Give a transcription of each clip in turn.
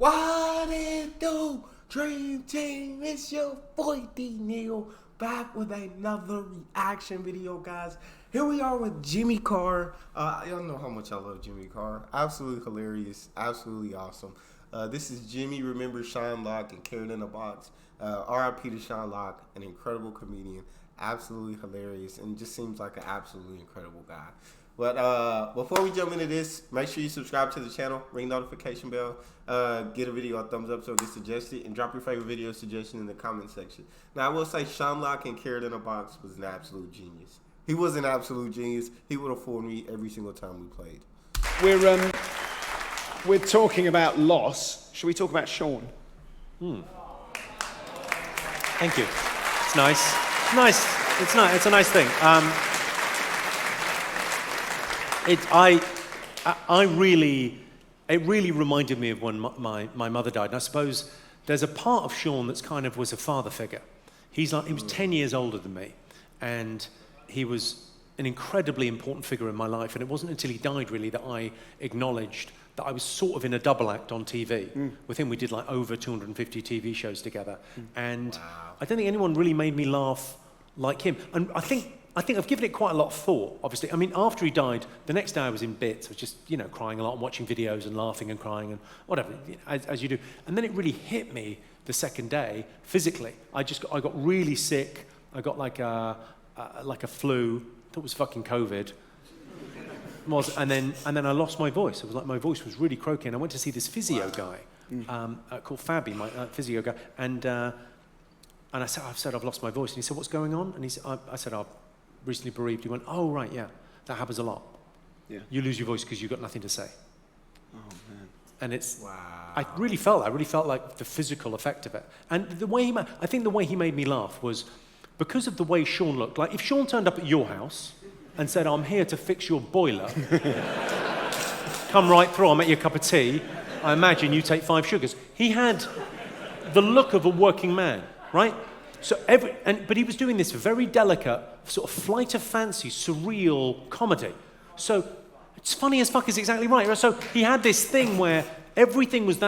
What it do? Dream Team, it's your boy D Neil back with another reaction video, guys. Here we are with Jimmy Carr. Y'all know how much I love Jimmy Carr. Absolutely hilarious, absolutely awesome. This is Jimmy Remember Sean Locke and Carrot in a Box. R.I.P. to Sean Locke, an incredible comedian, absolutely hilarious, and just seems like an absolutely incredible guy. But before we jump into this, make sure you subscribe to the channel, ring the notification bell, get a video a thumbs up so it gets suggested, and drop your favorite video suggestion in the comment section. Now, I will say Sean Locke and Carrot in a Box was an absolute genius. He was an absolute genius. He would have fooled me every single time we played. We're talking about loss. Should we talk about Sean? Thank you. It's nice. It's nice. It's nice. It's a nice thing. It really reminded me of when my mother died. And I suppose there's a part of Sean that's kind of was a father figure. He was 10 years older than me, and he was an incredibly important figure in my life. And it wasn't until he died really that I acknowledged that I was sort of in a double act on TV. With him, we did like over 250 TV shows together. And I don't think anyone really made me laugh like him. And I think I've given it quite a lot of thought, obviously. I mean, after he died, the next day I was in bits. I was just, crying a lot and watching videos and laughing and crying and whatever, as you do. And then it really hit me the second day, physically. I got really sick. I got like a flu. I thought it was fucking COVID. And then I lost my voice. It was like my voice was really croaky. And I went to see this physio guy called Fabby, my physio guy. And I said, I've lost my voice. And he said, what's going on? And I said, I'm recently bereaved. He went, oh, right, yeah, that happens a lot. Yeah. You lose your voice because you've got nothing to say. Oh, man. And it's, I really felt like the physical effect of it. And I think the way he made me laugh was because of the way Sean looked. Like if Sean turned up at your house and said, I'm here to fix your boiler, come right through, I'll make you a cup of tea, I imagine you take 5 sugars. He had the look of a working man, right? So but he was doing this very delicate, sort of flight of fancy, surreal comedy. So it's funny as fuck is exactly right. So he had this thing where everything was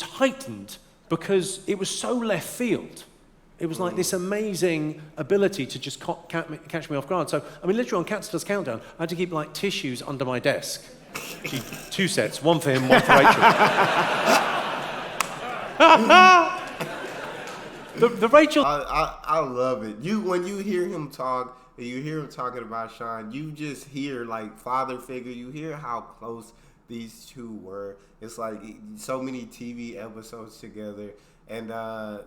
heightened because it was so left field. It was like this amazing ability to just catch me off guard. So, I mean, literally on Cats Does Countdown, I had to keep like tissues under my desk. 2 sets, one for him, one for Rachel. The Rachel... I love it. When you hear him talk, and you hear him talking about Sean, you just hear like father figure. You hear how close these two were. It's like so many TV episodes together, and the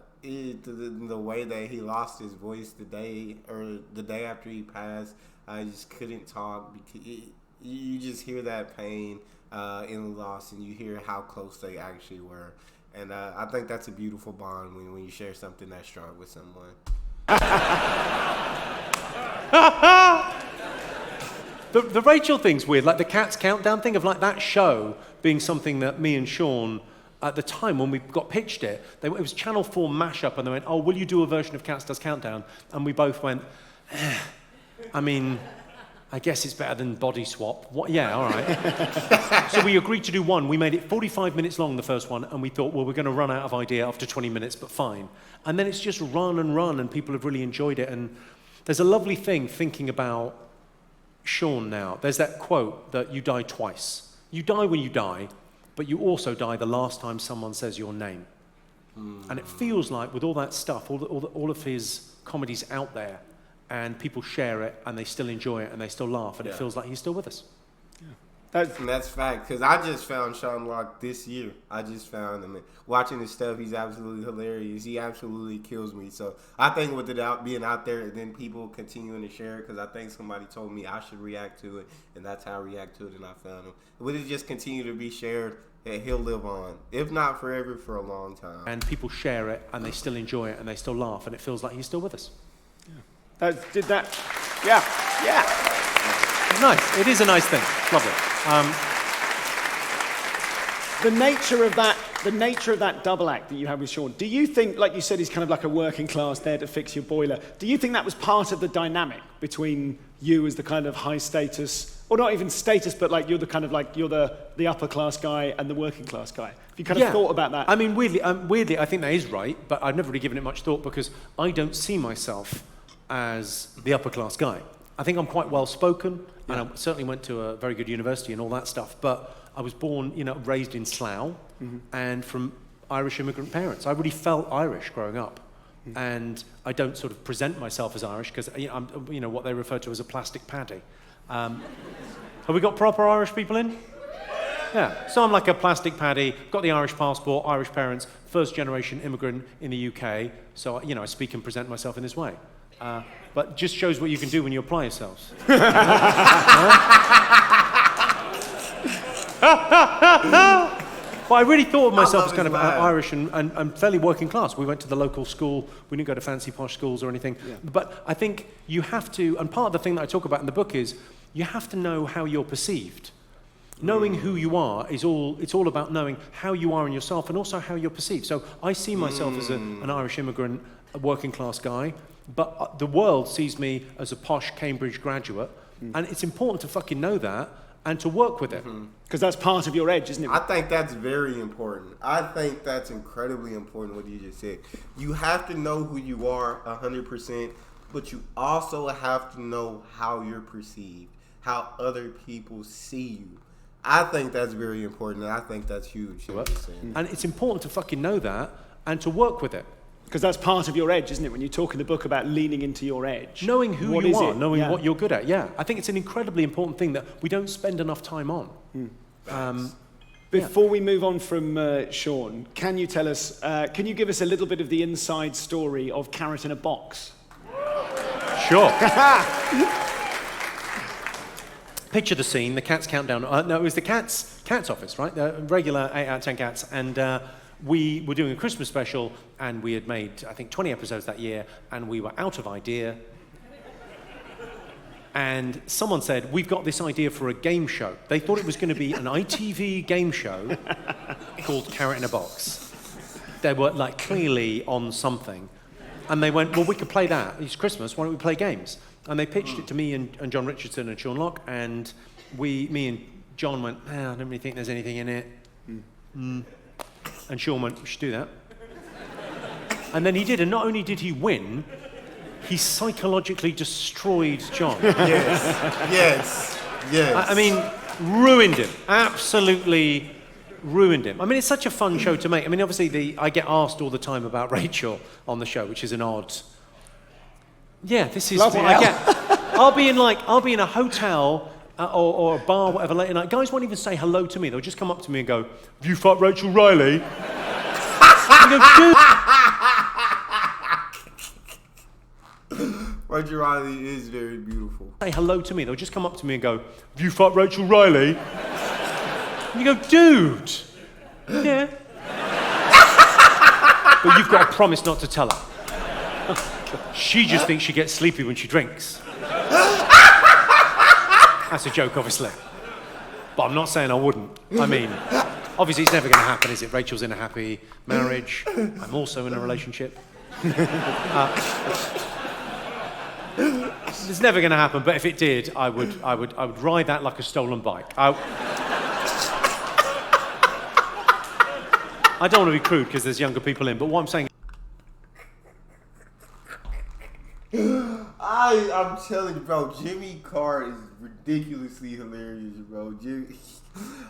way that he lost his voice the day after he passed, I just couldn't talk because you just hear that pain in the loss, and you hear how close they actually were. And I think that's a beautiful bond when you share something that strong with someone. The Rachel thing's weird, like the Cats Countdown thing of like that show being something that me and Sean, at the time when we got pitched it was Channel 4 mashup, and they went, oh, will you do a version of Cats Does Countdown? And we both went, I mean, I guess it's better than Body Swap. What? Yeah, all right. So we agreed to do one. We made it 45 minutes long, the first one, and we thought, well, we're going to run out of idea after 20 minutes, but fine. And then it's just run, and people have really enjoyed it. And there's a lovely thing thinking about Sean now. There's that quote that you die twice. You die when you die, but you also die the last time someone says your name. And it feels like with all that stuff, all of his comedy's out there, and people share it, and they still enjoy it, and they still laugh, and it feels like he's still with us. Yeah. That's fact, because I just found Sean Locke this year. I just found him. Watching his stuff, he's absolutely hilarious. He absolutely kills me. So I think with it being out there, and then people continuing to share it, because I think somebody told me I should react to it, and that's how I react to it, and I found him. Would it just continue to be shared, and he'll live on, if not forever, for a long time. And people share it, and they still enjoy it, and they still laugh, and it feels like he's still with us. Yeah. It's nice. It is a nice thing. Lovely. The nature of that double act that you had with Sean, do you think, like you said, he's kind of like a working class there to fix your boiler, do you think that was part of the dynamic between you as the kind of high status, or not even status, but like you're the kind of like you're the upper class guy and the working class guy. Have you kind of thought about that? I mean, weirdly, I think that is right, but I've never really given it much thought because I don't see myself as the upper class guy. I think I'm quite well spoken, and I certainly went to a very good university and all that stuff. But I was born, raised in Slough, and from Irish immigrant parents. I really felt Irish growing up. And I don't sort of present myself as Irish because I'm, what they refer to as a plastic paddy. Have we got proper Irish people in? Yeah. So I'm like a plastic paddy. Got the Irish passport, Irish parents, first generation immigrant in the UK. So I speak and present myself in this way. But just shows what you can do when you apply yourselves. But I really thought of myself as kind of Irish and fairly working class. We went to the local school. We didn't go to fancy posh schools or anything. Yeah. But I think you have to, and part of the thing that I talk about in the book is you have to know how you're perceived. Knowing who you are it's all about knowing how you are in yourself and also how you're perceived. So I see myself as an Irish immigrant, a working class guy, but the world sees me as a posh Cambridge graduate. And it's important to fucking know that and to work with it. Because that's part of your edge, isn't it? I think that's very important. I think that's incredibly important what you just said. You have to know who you are 100%, but you also have to know how you're perceived, how other people see you. I think that's very important, and I think that's huge. And it's important to fucking know that and to work with it. Because that's part of your edge, isn't it? When you talk in the book about leaning into your edge. Knowing who you are, knowing what you're good at, I think it's an incredibly important thing that we don't spend enough time on. Before we move on from Sean, can you tell us, can you give us a little bit of the inside story of Carrot in a Box? Sure. Picture the scene, the Cats countdown. No, it was the Cats office, right? The regular 8 out of 10 Cats. And we were doing a Christmas special, and we had made, I think, 20 episodes that year, and we were out of idea. And someone said, we've got this idea for a game show. They thought it was going to be an ITV game show called Carrot in a Box. They were, like, clearly on something. And they went, well, we could play that. It's Christmas, why don't we play games? And they pitched it to me and John Richardson and Sean Locke, and me and John went, I don't really think there's anything in it. And Sean went, we should do that. And then he did, and not only did he win, he psychologically destroyed John. Yes. I mean, ruined him. Absolutely ruined him. I mean, it's such a fun show to make. I mean, obviously, I get asked all the time about Rachel on the show, which is an odd... Yeah, this is what I get. I'll be in a hotel or a bar, whatever, late at night. Guys won't even say hello to me. They'll just come up to me and go, "Have you fucked Rachel Riley?" Rachel Riley is very beautiful. Say hello to me. They'll just come up to me and go, "Have you fucked Rachel Riley?" And you go, "Dude, yeah." But you've got to promise not to tell her. She just thinks she gets sleepy when she drinks. That's a joke, obviously. But I'm not saying I wouldn't. I mean, obviously it's never going to happen, is it? Rachel's in a happy marriage. I'm also in a relationship. It's never going to happen, but if it did, I would ride that like a stolen bike. I don't want to be crude because there's younger people in, but what I'm saying... I'm telling you, bro, Jimmy Carr is ridiculously hilarious, bro.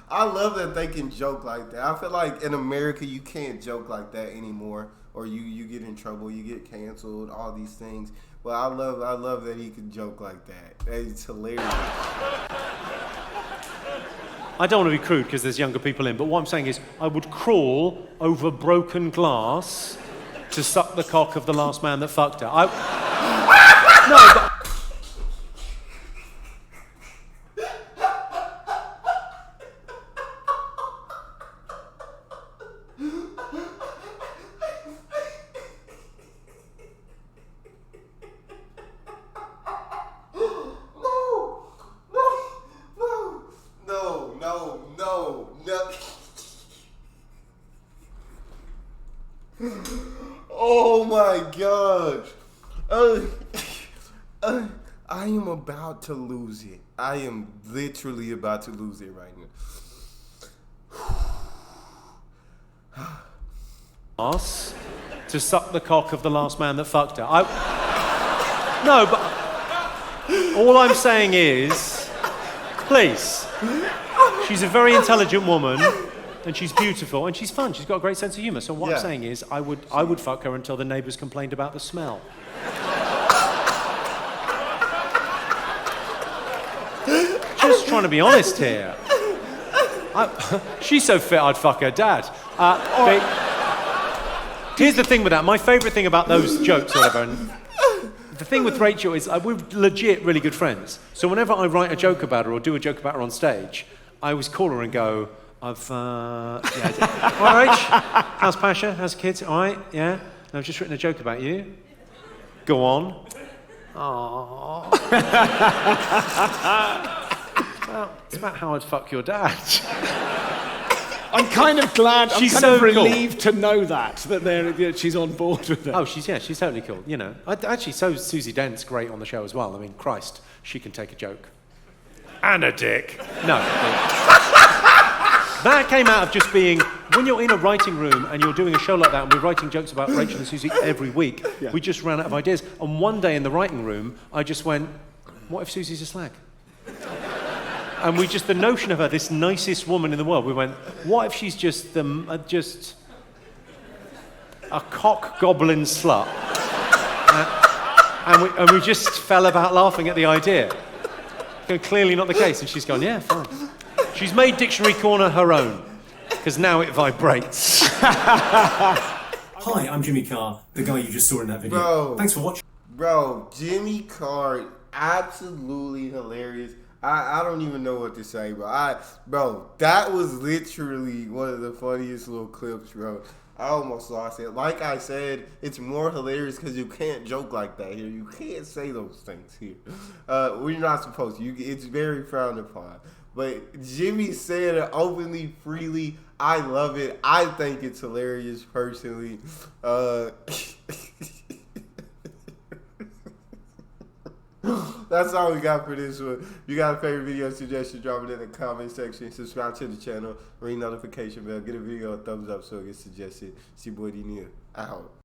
I love that they can joke like that. I feel like in America you can't joke like that anymore, or you get in trouble, you get canceled, all these things. But I love that he can joke like that. It's hilarious. I don't want to be crude because there's younger people in, but what I'm saying is I would crawl over broken glass to suck the cock of the last man that fucked her. No, but... Oh my gosh. I am about to lose it. I am literally about to lose it right now. Ass to suck the cock of the last man that fucked her. No, but all I'm saying is, please. She's a very intelligent woman, and she's beautiful, and she's fun. She's got a great sense of humour. So what I'm saying is, I would fuck her until the neighbours complained about the smell. Just trying to be honest here. She's so fit, I'd fuck her dad. Here's the thing with that. My favourite thing about those jokes, or whatever, and the thing with Rachel is we're legit really good friends. So whenever I write a joke about her or do a joke about her on stage, I always call her and go, all right, Rach, how's Pasha? How's the kids? All right, yeah? I've just written a joke about you. Go on. Aww. It's about how I'd fuck your dad. I'm kind of glad. She's I'm kind so of cool. relieved to know that she's on board with it. Oh, she's totally cool. You know, actually, so is Susie Dent's great on the show as well. I mean, Christ, she can take a joke. And a dick. No. That came out of just being, when you're in a writing room and you're doing a show like that and we're writing jokes about Rachel and Susie every week, we just ran out of ideas. And one day in the writing room, I just went, what if Susie's a slag? And the notion of her, this nicest woman in the world, we went, what if she's just a cock goblin slut? And we just fell about laughing at the idea. Clearly not the case. And she's gone, yeah, fine. She's made Dictionary Corner her own, because now it vibrates. Hi, I'm Jimmy Carr, the guy you just saw in that video. Bro, thanks for watching. Bro, Jimmy Carr, absolutely hilarious. I don't even know what to say, bro, that was literally one of the funniest little clips, bro. I almost lost it. Like I said, it's more hilarious because you can't joke like that here. You can't say those things here. We're not supposed to. It's very frowned upon. But Jimmy said it openly, freely. I love it. I think it's hilarious, personally. That's all we got for this one. If you got a favorite video suggestion, drop it in the comment section. Subscribe to the channel. Ring notification bell. Get a video a thumbs up so it gets suggested. It's your boy D-Neil. Out.